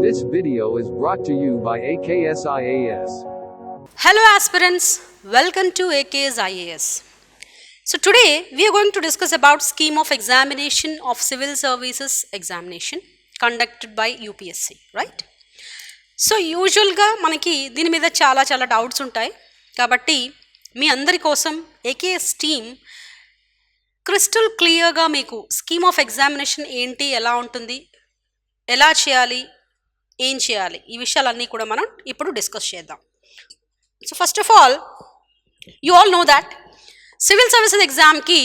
This video is brought to you by AKSIAS. Hello aspirants, welcome to AKS IAS. So today we are going to discuss about scheme of examination of civil services examination conducted by UPSC, right? So usualగా మనకి దీని మీద చాలా doubts ఉంటాయి కాబట్టి మీ అందరి కోసం AKS team crystal క్లియర్గా మీకు స్కీమ్ ఆఫ్ ఎగ్జామినేషన్ ఏంటి, ఎలా ఉంటుంది, ఎలా చేయాలి, ఏం చేయాలి, ఈ విషయాలన్నీ కూడా మనం ఇప్పుడు డిస్కస్ చేద్దాం. So first of all you all know that civil services ఎగ్జామ్కి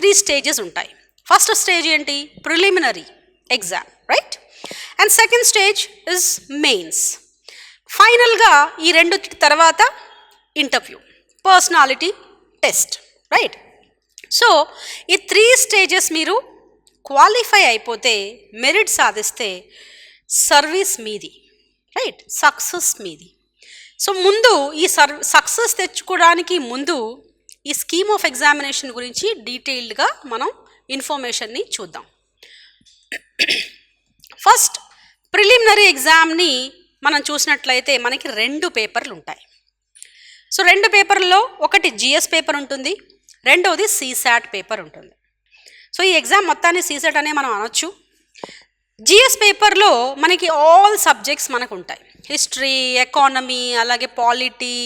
3 స్టేజెస్ ఉంటాయి. ఫస్ట్ స్టేజ్ ఏంటి? Preliminary exam, right? And second stage is mains. ఫైనల్గా ఈ రెండు తర్వాత interview, personality test, right? So ఈ 3 స్టేజెస్ మీరు క్వాలిఫై అయిపోతే, మెరిట్ సాధిస్తే సర్వీస్ మీది, రైట్? సక్సెస్ మీది. సో ముందు ఈ సక్సెస్ తెచ్చుకోవడానికి ముందు ఈ స్కీమ్ ఆఫ్ ఎగ్జామినేషన్ గురించి డీటెయిల్డ్గా మనం ఇన్ఫర్మేషన్ని చూద్దాం. ఫస్ట్ ప్రిలిమినరీ ఎగ్జామ్ని మనం చూసినట్లయితే మనకి 2 పేపర్లు ఉంటాయి. సో 2 పేపర్లో ఒకటి జిఎస్ పేపర్ ఉంటుంది, రెండవది సిసాట్ పేపర్ ఉంటుంది. సో ఈ ఎగ్జామ్ మొత్తాన్ని సిసాట్ అనే మనం అనొచ్చు. జిఎస్ పేపర్లో మనకి ఆల్ సబ్జెక్ట్స్ మనకు ఉంటాయి, హిస్టరీ, ఎకానమీ, అలాగే polity,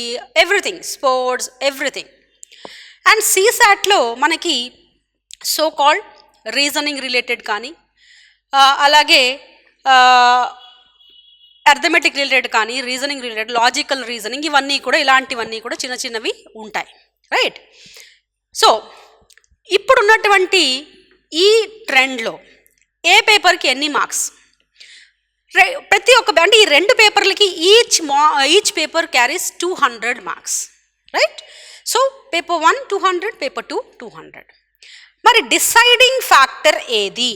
everything, sports, everything. And సిసాట్లో మనకి సో కాల్డ్ రీజనింగ్ రిలేటెడ్ కానీ, అలాగే అర్థమెటిక్ రిలేటెడ్ కానీ, రీజనింగ్ రిలేటెడ్, లాజికల్ రీజనింగ్, ఇవన్నీ కూడా, ఇలాంటివన్నీ కూడా చిన్నవి ఉంటాయి, రైట్? సో ఇప్పుడున్నటువంటి ఈ ట్రెండ్లో ఏ పేపర్కి ఎన్ని మార్క్స్, ప్రతి ఒక్క అంటే ఈ 2 పేపర్లకి each paper carries 200 marks, right? So paper 1 200, paper 2 200. మరి డిసైడింగ్ ఫ్యాక్టర్ ఏది?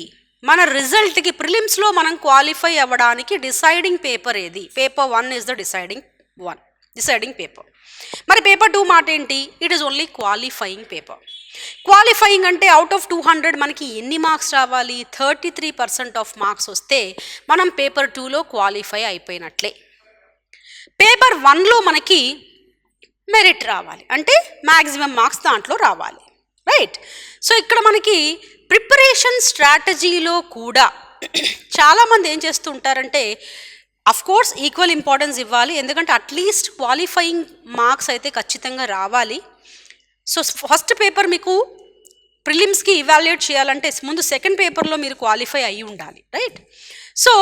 మన రిజల్ట్కి ప్రిలిమ్స్లో మనం క్వాలిఫై అవ్వడానికి డిసైడింగ్ పేపర్ ఏది? Paper 1 is the deciding paper. మరి పేపర్ 2 మాట ఏంటి? It is only qualifying paper. Qualifying అంటే అవుట్ ఆఫ్ 200 మనకి ఎన్ని మార్క్స్ రావాలి? 33% ఆఫ్ మార్క్స్ వస్తే మనం పేపర్ 2లో క్వాలిఫై అయిపోయినట్లే. పేపర్ 1లో మనకి మెరిట్ రావాలి, అంటే మ్యాక్సిమం మార్క్స్ దాంట్లో రావాలి, రైట్? సో ఇక్కడ మనకి ప్రిపరేషన్ స్ట్రాటజీలో కూడా చాలామంది ఏం చేస్తూ ఉంటారంటే, అఫ్ కోర్స్ ఈక్వల్ ఇంపార్టెన్స్ ఇవ్వాలి, ఎందుకంటే అట్లీస్ట్ క్వాలిఫైయింగ్ మార్క్స్ అయితే ఖచ్చితంగా రావాలి. సో ఫస్ట్ పేపర్ మీకు ప్రిలిమ్స్కి ఇవాల్యుయేట్ చేయాలంటే ముందు సెకండ్ పేపర్లో మీరు క్వాలిఫై అయ్యి ఉండాలి, రైట్? సో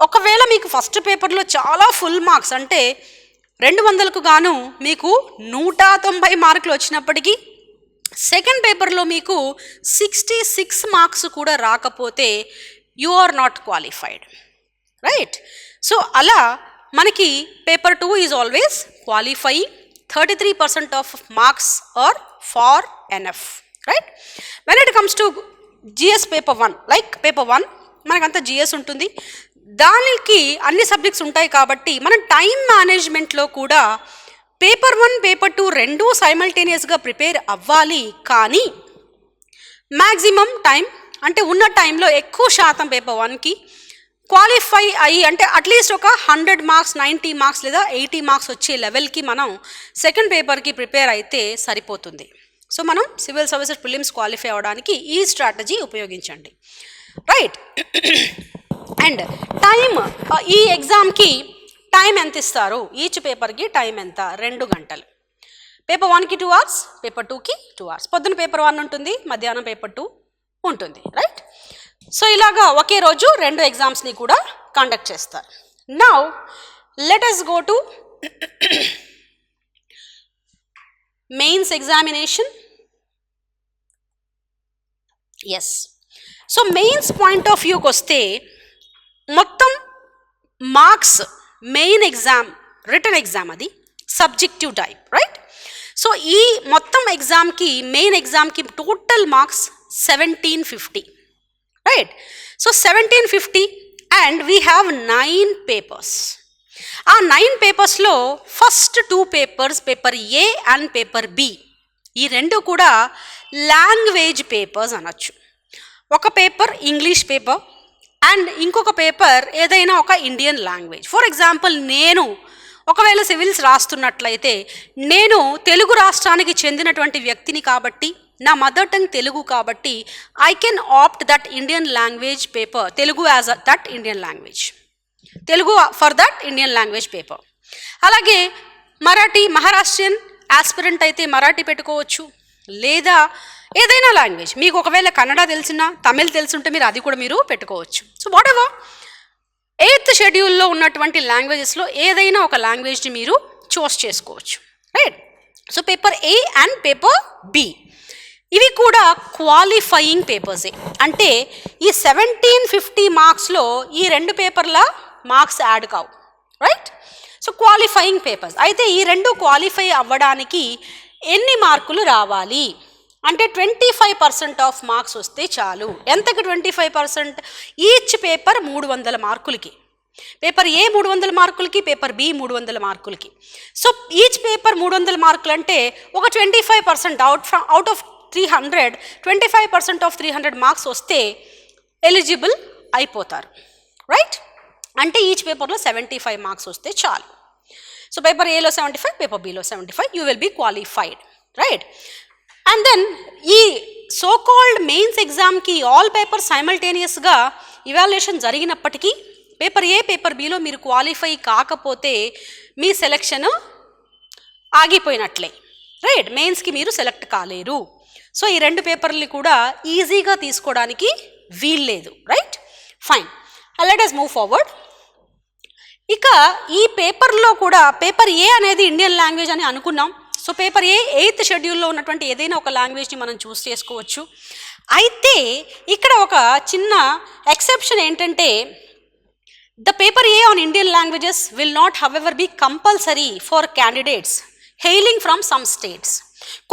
ఒకవేళ మీకు ఫస్ట్ పేపర్లో చాలా ఫుల్ మార్క్స్, అంటే 200కు గాను మీకు 190 మార్కులు వచ్చినప్పటికీ సెకండ్ పేపర్లో మీకు 66 మార్క్స్ కూడా రాకపోతే you are not qualified, right? So అలా మనకి paper 2 is always qualifying. 33% of marks are far enough, right? When it comes to GS paper 1, like paper 1 మనకంతా జిఎస్ ఉంటుంది, దానికి అన్ని సబ్జెక్ట్స్ ఉంటాయి కాబట్టి మనం టైం మేనేజ్మెంట్లో కూడా పేపర్ 1 పేపర్ 2 రెండూ సైమల్టేనియస్గా ప్రిపేర్ అవ్వాలి. కానీ మ్యాక్సిమం టైం, అంటే ఉన్న టైంలో ఎక్కువ శాతం పేపర్ 1కి క్వాలిఫై అయ్యి, అంటే అట్లీస్ట్ ఒక 100 మార్క్స్, 90 మార్క్స్ లేదా 80 మార్క్స్ వచ్చే లెవెల్కి మనం సెకండ్ పేపర్కి ప్రిపేర్ అయితే సరిపోతుంది. సో మనం సివిల్ సర్వీసెస్ ప్రిలిమ్స్ క్వాలిఫై అవ్వడానికి ఈ స్ట్రాటజీ ఉపయోగించండి, రైట్? అండ్ టైం, ఈ ఎగ్జామ్కి టైం ఎంత ఇస్తారు? ఈచ్ పేపర్కి టైం ఎంత? 2 గంటలు. పేపర్ 1కి 2 అవర్స్, పేపర్ 2కి 2 అవర్స్. పొద్దున్న పేపర్ 1 ఉంటుంది, మధ్యాహ్నం పేపర్ 2 ఉంటుంది, రైట్? సో ఇలాగా ఒకే రోజు 2 ఎగ్జామ్స్ని కూడా కండక్ట్ చేస్తారు. Now let us go to mains examination. Yes, so mains point of వ్యూకి వస్తే మొత్తం marks, main exam written exam, అది సబ్జెక్టివ్ టైప్, రైట్? సో ఈ మొత్తం ఎగ్జామ్కి, మెయిన్ ఎగ్జామ్కి total marks 1750, right? So 1750 and we have 9 papers. ఆ 9 పేపర్స్లో first 2 papers, paper A and paper B, ఈ 2 కూడా లాంగ్వేజ్ పేపర్స్ అనొచ్చు. ఒక పేపర్ ఇంగ్లీష్ పేపర్, అండ్ ఇంకొక పేపర్ ఏదైనా ఒక ఇండియన్ లాంగ్వేజ్. ఫర్ ఎగ్జాంపుల్ నేను ఒకవేళ సివిల్స్ రాస్తున్నట్లయితే నేను తెలుగు రాష్ట్రానికి చెందినటువంటి వ్యక్తిని కాబట్టి నా మదర్ టంగ్ తెలుగు కాబట్టి I can opt that Indian language paper, Telugu as that Indian language, Telugu for that Indian language paper. అలాగే మరాఠీ, మహారాష్ట్రియన్ ఆస్పిరెంట్ అయితే మరాఠీ పెట్టుకోవచ్చు, లేదా ఏదైనా లాంగ్వేజ్ మీకు ఒకవేళ కన్నడ తెలిసినా తమిళ్ తెలుసుంటే మీరు అది కూడా మీరు పెట్టుకోవచ్చు. సో వాట్ ఎవర్ 8th షెడ్యూల్లో ఉన్నటువంటి లాంగ్వేజెస్లో ఏదైనా ఒక లాంగ్వేజ్ని మీరు చూస్ చేసుకోవచ్చు, right. So paper A and paper B ఇవి కూడా క్వాలిఫయింగ్ పేపర్సే. అంటే ఈ 1750 మార్క్స్లో ఈ 2 పేపర్ల మార్క్స్ యాడ్ కావు, రైట్. సో క్వాలిఫయింగ్ పేపర్స్ అయితే ఈ 2 క్వాలిఫై అవ్వడానికి ఎన్ని మార్కులు రావాలి అంటే 25% ఆఫ్ మార్క్స్ వస్తే చాలు. ఎంతకి 25%? ఈచ్ పేపర్ 300 మార్కులకి. పేపర్ ఏ 300 మార్కులకి, పేపర్ బి 300 మార్కులకి. సో ఈచ్ పేపర్ 300 మార్కులు అంటే ఒక 25% అవుట్ ఆఫ్ 300, 25% ఆఫ్ 300 మార్క్స్ వస్తే ఎలిజిబుల్ అయిపోతారు, రైట్. అంటే ఈచ్ పేపర్లో 75 మార్క్స్ వస్తే చాలు. సో పేపర్ ఏలో 75, పేపర్ బిలో 75, you will be qualified, right. And then ఈ సో కాల్డ్ మెయిన్స్ ఎగ్జామ్కి ఆల్ పేపర్ సైమల్టేనియస్గా ఇవాల్యుయేషన్ జరిగినప్పటికీ పేపర్ ఏ, పేపర్ బిలో మీరు క్వాలిఫై కాకపోతే మీ సెలెక్షన్ ఆగిపోయినట్లే, రైట్. మెయిన్స్కి మీరు సెలెక్ట్ కాలేరు. సో ఈ 2 పేపర్లు కూడా ఈజీగా తీసుకోవడానికి వీల్లేదు, right. Fine, let us move forward. ఇక ఈ పేపర్లో కూడా పేపర్ ఏ అనేది ఇండియన్ లాంగ్వేజ్ అని అనుకున్నాం. సో పేపర్ ఏ 8th షెడ్యూల్లో ఉన్నటువంటి ఏదైనా ఒక లాంగ్వేజ్ని మనం చూస్ చేసుకోవచ్చు. అయితే ఇక్కడ ఒక చిన్న ఎక్సెప్షన్ ఏంటంటే the paper A on Indian languages will not however be compulsory for candidates hailing from some states.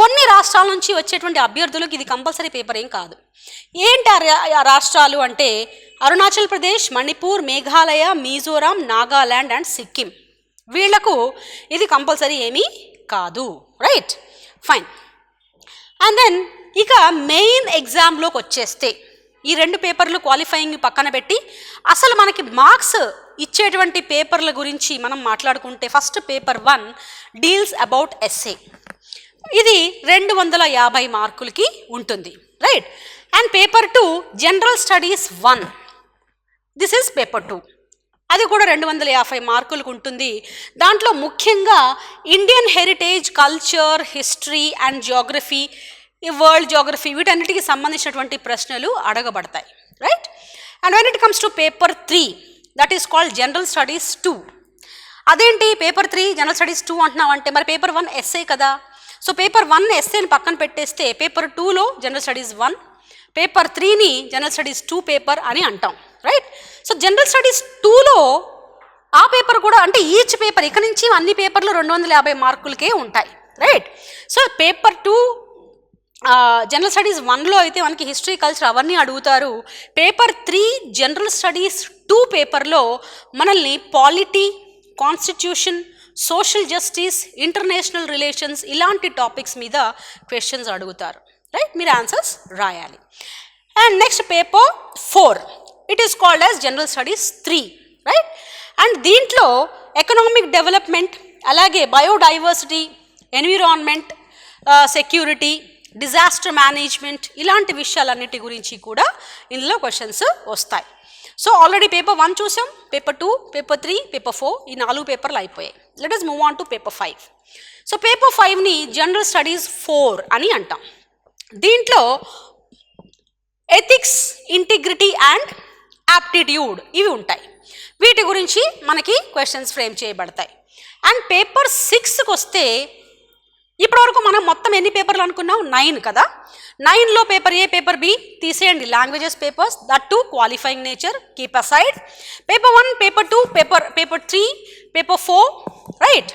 కొన్ని రాష్ట్రాల నుంచి వచ్చేటువంటి అభ్యర్థులకు ఇది కంపల్సరీ పేపర్ ఏం కాదు. ఏంటి ఆ రాష్ట్రాలు అంటే అరుణాచల్ ప్రదేశ్, మణిపూర్, మేఘాలయ, మిజోరాం, నాగాల్యాండ్ అండ్ సిక్కిం. వీళ్లకు ఇది కంపల్సరీ ఏమీ కాదు, రైట్. ఫైన్. అండ్ దెన్ ఇక మెయిన్ ఎగ్జామ్లోకి వచ్చేస్తే ఈ 2 పేపర్లు క్వాలిఫైయింగ్ పక్కన పెట్టి అసలు మనకి మార్క్స్ ఇచ్చేటువంటి పేపర్ల గురించి మనం మాట్లాడుకుంటే first paper 1 deals about essay. ఇది 250 మార్కులకి ఉంటుంది, right. And paper 2 general studies 1, this is paper 2, అది కూడా 250 మార్కులకు ఉంటుంది. దాంట్లో ముఖ్యంగా Indian heritage, culture, history and geography, ఈ వరల్డ్ జియోగ్రఫీ వీటన్నిటికి సంబంధించినటువంటి ప్రశ్నలు అడగబడతాయి, right. And when it comes to paper 3 that is called general studies 2. అదేంటి పేపర్ 3 జనరల్ స్టడీస్ 2 అంటున్నాం అంటే మరి పేపర్ 1 ఎస్ఏ కదా. సో పేపర్ 1 ఎస్ఏని పక్కన పెట్టేస్తే పేపర్ 2లో జనరల్ స్టడీస్ 1, పేపర్ 3ని జనరల్ స్టడీస్ 2 పేపర్ అని అంటాం, రైట్. సో జనరల్ స్టడీస్ 2లో ఆ పేపర్ కూడా అంటే ఈచ్ పేపర్ ఇక నుంచి అన్ని పేపర్లు 250 మార్కులకే ఉంటాయి, right. So paper 2 general studies 1లో అయితే మనకి హిస్టరీ, కల్చర్ అవన్నీ అడుగుతారు. పేపర్ 3 జనరల్ స్టడీస్ 2 పేపర్లో మనల్ని polity, constitution, social justice, international relations ఇలాంటి టాపిక్స్ మీద క్వశ్చన్స్ అడుగుతారు, రైట్. మీరు ఆన్సర్స్ రాయాలి. And next paper 4 it is called as general studies 3, right. And దీంట్లో ఎకనామిక్ డెవలప్మెంట్, అలాగే biodiversity, environment, security, disaster management ఇలాంటి విషయాలన్నిటి గురించి కూడా ఇందులో క్వశ్చన్స్ వస్తాయి. సో ఆల్రెడీ పేపర్ 1 చూసాం, పేపర్ 2, పేపర్ 3, పేపర్ 4 ఈ 4 పేపర్లు అయిపోయాయి. Let us move on to paper 5. So paper 5ని జనరల్ స్టడీస్ 4 అని అంటాం. దీంట్లో ఎథిక్స్, ఇంటిగ్రిటీ అండ్ యాప్టిట్యూడ్ ఇవి ఉంటాయి. వీటి గురించి మనకి క్వశ్చన్స్ ఫ్రేమ్ చేయబడతాయి. అండ్ పేపర్ 6కి వస్తే ఇప్పటివరకు మనం మొత్తం ఎన్ని పేపర్లు అనుకున్నాం? 9 కదా. 9లో పేపర్ ఏ, పేపర్ బి తీసేయండి, languages papers, that to qualifying nature keep aside. Paper 1, paper 2, paper 3, paper 4, right.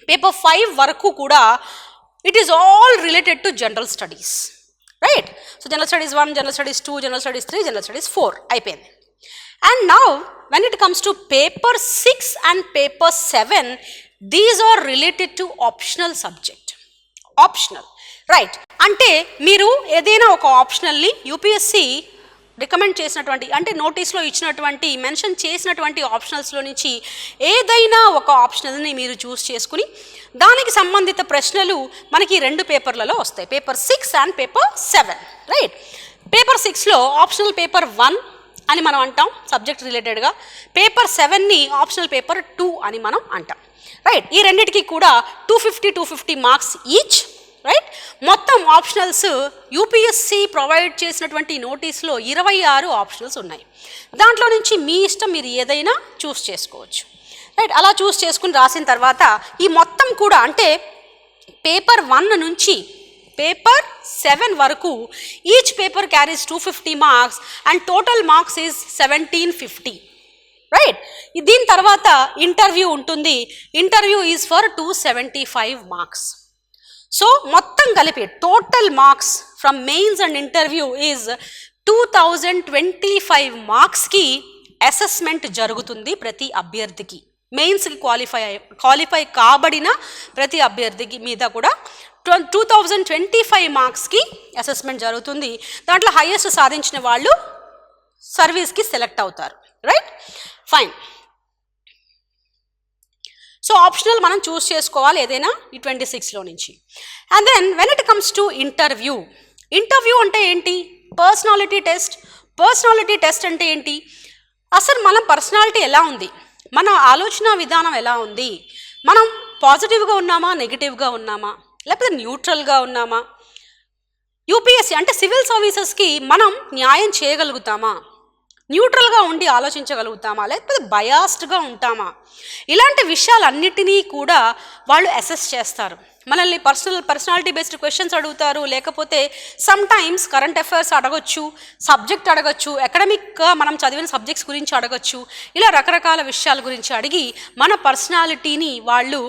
Paper 5 వరకు కూడా it is all related to general studies, right. So general studies 1, general studies 2, general studies 3, general studies 4 అయిపోయింది. And now when it comes to paper 6 and paper 7 these are related to optional subject. Optional, right. అంటే మీరు ఏదైనా ఒక ఆప్షనల్ని UPSC recommend చేసినటువంటి అంటే నోటీస్లో ఇచ్చినటువంటి mention చేసినటువంటి ఆప్షనల్స్లో నుంచి ఏదైనా ఒక ఆప్షనల్ని మీరు చూస్ చేసుకుని దానికి సంబంధిత ప్రశ్నలు మనకి 2 పేపర్లలో వస్తాయి, paper 6 and paper 7, right. Paper 6లో ఆప్షనల్ పేపర్ 1 అని మనం అంటాం సబ్జెక్ట్ రిలేటెడ్గా, పేపర్ 7ని ఆప్షనల్ పేపర్ 2 అని మనం అంటాం, రైట్. ఈ రెండింటికి కూడా 250 మార్క్స్ ఈచ్, రైట్. మొత్తం ఆప్షనల్స్ యూపీఎస్సీ ప్రొవైడ్ చేసినటువంటి నోటీస్లో 26 ఆప్షనల్స్ ఉన్నాయి. దాంట్లో నుంచి మీ ఇష్టం, మీరు ఏదైనా చూస్ చేసుకోవచ్చు, రైట్. అలా చూస్ చేసుకుని రాసిన తర్వాత ఈ మొత్తం కూడా అంటే పేపర్ 1 నుంచి పేపర్ 7 వరకు each paper carries 250 marks and total marks is 1750, right. దీని తర్వాత ఇంటర్వ్యూ ఉంటుంది, interview is for 275 marks. So మొత్తం కలిపి total marks from mains and interview is 2025 మార్క్స్కి అసెస్మెంట్ జరుగుతుంది ప్రతి అభ్యర్థికి. మెయిన్స్కి క్వాలిఫై కాబడిన ప్రతి అభ్యర్థికి మీద కూడా 2025 మార్క్స్కి అసెస్మెంట్ జరుగుతుంది. దాంట్లో హైయెస్ట్ సాధించిన వాళ్ళు సర్వీస్కి సెలెక్ట్ అవుతారు, రైట్. ఫైన్. సో ఆప్షనల్ మనం చూస్ చేసుకోవాలి ఏదైనా ఈ 26లో నుంచి. And then when it comes to interview, interview అంటే ఏంటి? Personality test. పర్సనాలిటీ టెస్ట్ అంటే ఏంటి? అసలు మన పర్సనాలిటీ ఎలా ఉంది, మన ఆలోచన విధానం ఎలా ఉంది, మనం పాజిటివ్గా ఉన్నామా, నెగిటివ్గా ఉన్నామా, లేకపోతే న్యూట్రల్గా ఉన్నామా, యూపీఎస్సీ అంటే సివిల్ సర్వీసెస్కి మనం న్యాయం చేయగలుగుతామా, న్యూట్రల్గా ఉండి ఆలోచించగలుగుతామా, లేకపోతే బయాస్డ్గా ఉంటామా, ఇలాంటి విషయాలన్నిటినీ కూడా వాళ్ళు అసెస్ చేస్తారు. మనల్ని పర్సనాలిటీ బేస్డ్ క్వశ్చన్స్ అడుగుతారు, లేకపోతే సమ్ టైమ్స్ కరెంట్ అఫైర్స్ అడగొచ్చు, సబ్జెక్ట్ అడగచ్చు, అకాడమిక్గా మనం చదివిన సబ్జెక్ట్స్ గురించి అడగచ్చు, ఇలా రకరకాల విషయాల గురించి అడిగి మన పర్సనాలిటీని వాళ్ళు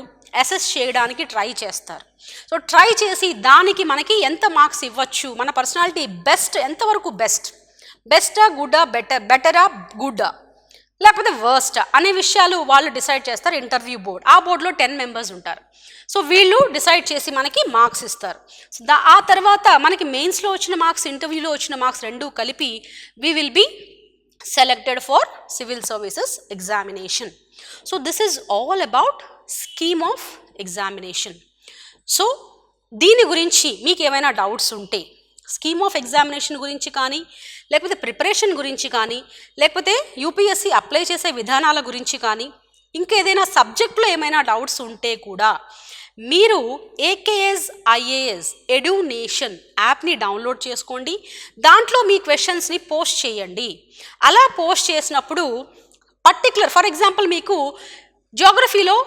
అసెస్ చేయడానికి ట్రై చేస్తారు. సో ట్రై చేసి దానికి మనకి ఎంత మార్క్స్ ఇవ్వచ్చు, మన పర్సనాలిటీ బెస్ట్ ఎంతవరకు బెస్టా గుడ్డా, బెటరా గుడ్డా, లేకపోతే వర్స్టా అనే విషయాలు వాళ్ళు డిసైడ్ చేస్తారు. ఇంటర్వ్యూ బోర్డ్, ఆ బోర్డులో 10 మెంబర్స్ ఉంటారు. సో వీళ్ళు డిసైడ్ చేసి మనకి మార్క్స్ ఇస్తారు. సో ఆ తర్వాత మనకి మెయిన్స్లో వచ్చిన మార్క్స్, ఇంటర్వ్యూలో వచ్చిన మార్క్స్ రెండూ కలిపి we will be selected for civil services examination. So this is all about scheme of examination. So దీని గురించి మీకు ఏమైనా డౌట్స్ ఉంటే స్కీమ్ ఆఫ్ ఎగ్జామినేషన్ గురించి కానీ, లేకపోతే ప్రిపరేషన్ గురించి కానీ, లేకపోతే యూపీఎస్సీ అప్లై చేసే విధానాల గురించి కానీ, ఇంకేదైనా సబ్జెక్ట్లో ఏమైనా డౌట్స్ ఉంటే కూడా మీరు ఏకేఎస్ ఐఏఎస్ ఎడ్యునేషన్ యాప్ని డౌన్లోడ్ చేసుకోండి. దాంట్లో మీ క్వశ్చన్స్ని పోస్ట్ చేయండి. అలా పోస్ట్ చేసినప్పుడు పర్టికులర్ ఫర్ ఎగ్జాంపుల్ మీకు జియోగ్రఫీలో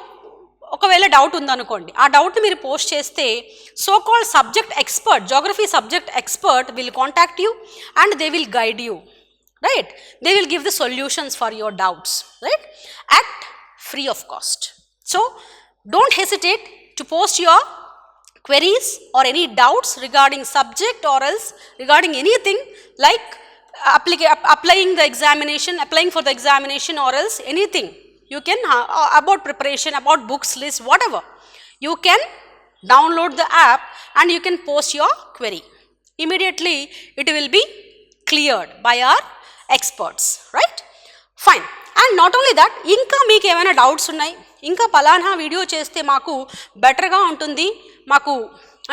ఒకవేళ డౌట్ ఉందనుకోండి, ఆ డౌట్ని మీరు పోస్ట్ చేస్తే so called subject expert, Geography subject expert will contact you and they will guide you, right. They will give the solutions for your doubts, right, at free of cost. So don't hesitate to post your queries or any doubts regarding subject or else regarding anything like applying for the examination or else anything. You can about preparation, about books list, whatever. You can download the app and you can post your query. Immediately it will be cleared by our experts, right? Fine. And not only that, ఇంకా మీకు ఏమైనా doubts ఉన్నాయి, ఇంకా పలానా video చేస్తే మాకు బెటర్గా ఉంటుంది, మాకు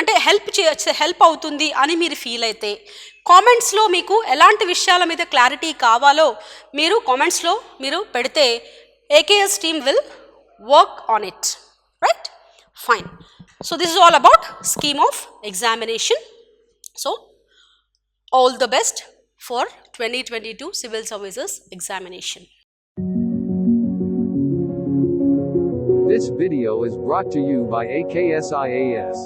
అంటే హెల్ప్ అవుతుంది అని మీరు ఫీల్ అయితే కామెంట్స్లో మీకు ఎలాంటి విషయాల మీద క్లారిటీ కావాలో మీరు కామెంట్స్లో మీరు పెడితే AKS team will work on it, right? Fine. So this is all about scheme of examination. So all the best for 2022 Civil Services examination. This video is brought to you by AKS IAS.